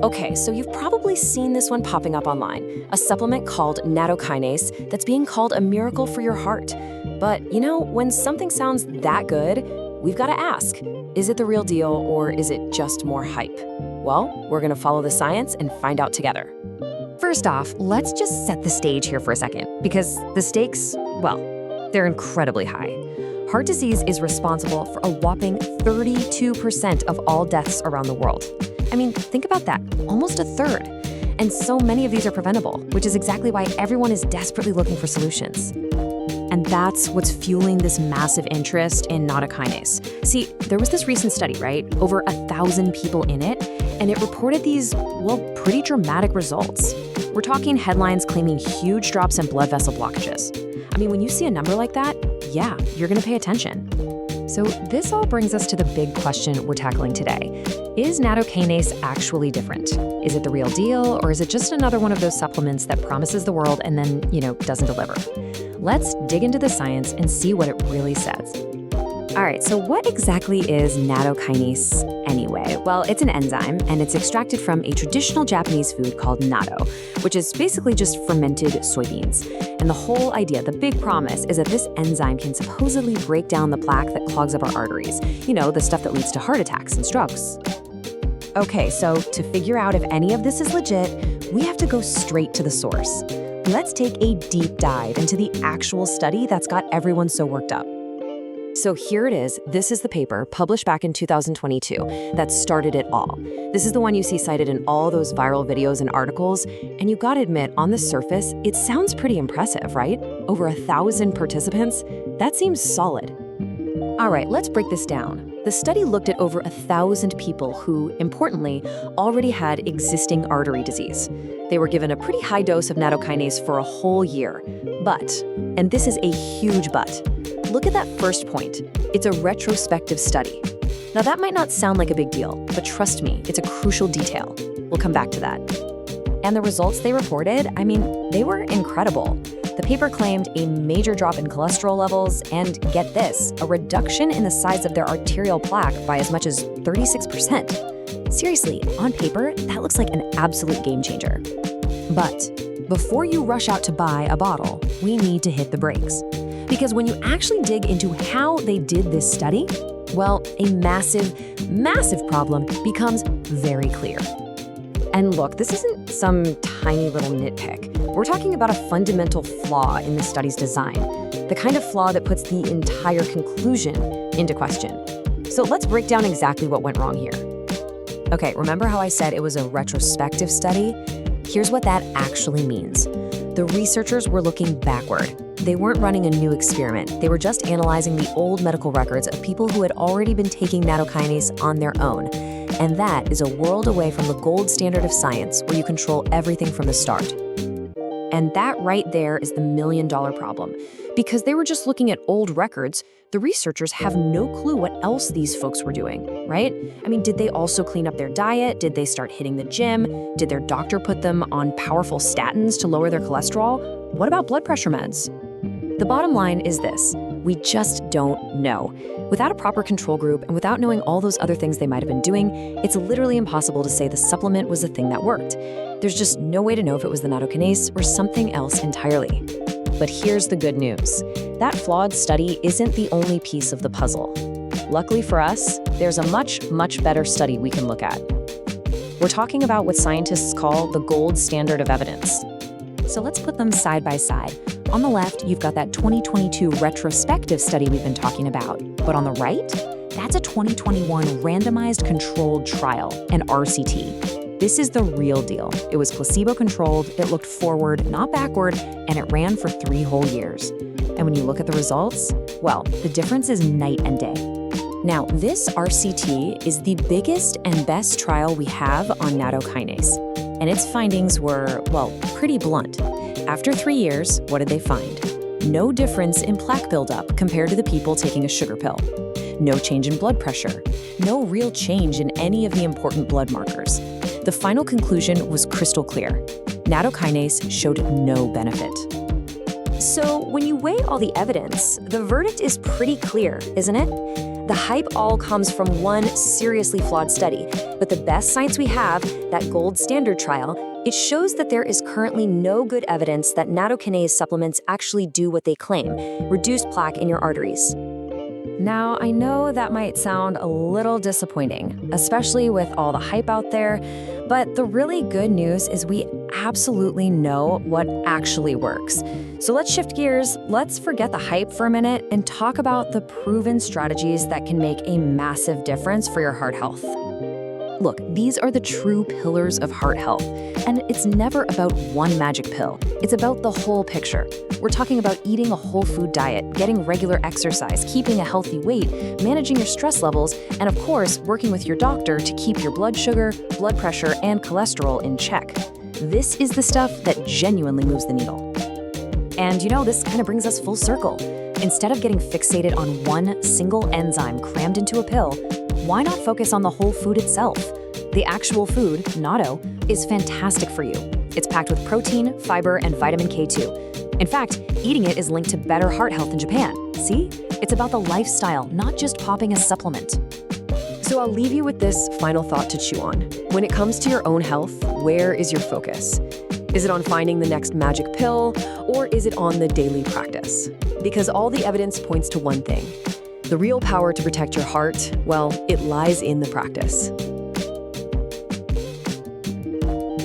Okay, so you've probably seen this one popping up online, a supplement called Nattokinase that's being called a miracle for your heart. But when something sounds that good, we've got to ask, is it the real deal or is it just more hype? Well, we're going to follow the science and find out together. First off, let's just set the stage here for a second, because the stakes, well, they're incredibly high. Heart disease is responsible for a whopping 32% of all deaths around the world. I mean, think about that, almost a third. And so many of these are preventable, which is exactly why everyone is desperately looking for solutions. And that's what's fueling this massive interest in Nattokinase. See, there was this recent study, right? Over 1,000 people in it, and it reported these, well, pretty dramatic results. We're talking headlines claiming huge drops in blood vessel blockages. I mean, when you see a number like that, yeah, you're gonna pay attention. So this all brings us to the big question we're tackling today. Is Nattokinase actually different? Is it the real deal, or is it just another one of those supplements that promises the world and then, doesn't deliver? Let's dig into the science and see what it really says. All right, so what exactly is Nattokinase anyway? Well, it's an enzyme, and it's extracted from a traditional Japanese food called natto, which is basically just fermented soybeans. And the whole idea, the big promise, is that this enzyme can supposedly break down the plaque that clogs up our arteries. The stuff that leads to heart attacks and strokes. Okay, so to figure out if any of this is legit, we have to go straight to the source. Let's take a deep dive into the actual study that's got everyone so worked up. So here it is. This is the paper published back in 2022 that started it all. This is the one you see cited in all those viral videos and articles. And you gotta admit, on the surface, it sounds pretty impressive, right? Over 1,000 participants? That seems solid. All right, let's break this down. The study looked at over 1,000 people who, importantly, already had existing artery disease. They were given a pretty high dose of Nattokinase for a whole year. But, and this is a huge but, look at that first point. It's a retrospective study. Now that might not sound like a big deal, but trust me, it's a crucial detail. We'll come back to that. And the results they reported, they were incredible. The paper claimed a major drop in cholesterol levels and, get this, a reduction in the size of their arterial plaque by as much as 36%. Seriously, on paper, that looks like an absolute game changer. But before you rush out to buy a bottle, we need to hit the brakes. Because when you actually dig into how they did this study, well, a massive, massive problem becomes very clear. And look, this isn't some tiny little nitpick. We're talking about a fundamental flaw in the study's design, the kind of flaw that puts the entire conclusion into question. So let's break down exactly what went wrong here. Okay, remember how I said it was a retrospective study? Here's what that actually means. The researchers were looking backward. They weren't running a new experiment. They were just analyzing the old medical records of people who had already been taking Nattokinase on their own. And that is a world away from the gold standard of science, where you control everything from the start. And that right there is the million-dollar problem. Because they were just looking at old records, the researchers have no clue what else these folks were doing, right? Did they also clean up their diet? Did they start hitting the gym? Did their doctor put them on powerful statins to lower their cholesterol? What about blood pressure meds? The bottom line is this: we just don't know. Without a proper control group and without knowing all those other things they might have been doing, it's literally impossible to say the supplement was the thing that worked. There's just no way to know if it was the Nattokinase or something else entirely. But here's the good news. That flawed study isn't the only piece of the puzzle. Luckily for us, there's a much, much better study we can look at. We're talking about what scientists call the gold standard of evidence. So let's put them side by side. On the left, you've got that 2022 retrospective study we've been talking about. But on the right, that's a 2021 randomized controlled trial, an RCT. This is the real deal. It was placebo-controlled, it looked forward, not backward, and it ran for 3 whole years. And when you look at the results, well, the difference is night and day. Now, this RCT is the biggest and best trial we have on Nattokinase. And its findings were, well, pretty blunt. After 3 years, what did they find? No difference in plaque buildup compared to the people taking a sugar pill. No change in blood pressure. No real change in any of the important blood markers. The final conclusion was crystal clear. Nattokinase showed no benefit. So when you weigh all the evidence, the verdict is pretty clear, isn't it? The hype all comes from one seriously flawed study, but the best science we have, that gold standard trial, it shows that there is currently no good evidence that nattokinase supplements actually do what they claim, reduce plaque in your arteries. Now, I know that might sound a little disappointing, especially with all the hype out there, but the really good news is we absolutely know what actually works. So let's shift gears, let's forget the hype for a minute and talk about the proven strategies that can make a massive difference for your heart health. Look, these are the true pillars of heart health, and it's never about one magic pill. It's about the whole picture. We're talking about eating a whole food diet, getting regular exercise, keeping a healthy weight, managing your stress levels, and of course, working with your doctor to keep your blood sugar, blood pressure, and cholesterol in check. This is the stuff that genuinely moves the needle. And this kind of brings us full circle. Instead of getting fixated on one single enzyme crammed into a pill, why not focus on the whole food itself? The actual food, natto, is fantastic for you. It's packed with protein, fiber, and vitamin K2. In fact, eating it is linked to better heart health in Japan. See? It's about the lifestyle, not just popping a supplement. So I'll leave you with this final thought to chew on. When it comes to your own health, where is your focus? Is it on finding the next magic pill, or is it on the daily practice? Because all the evidence points to one thing. The real power to protect your heart, well, it lies in the practice.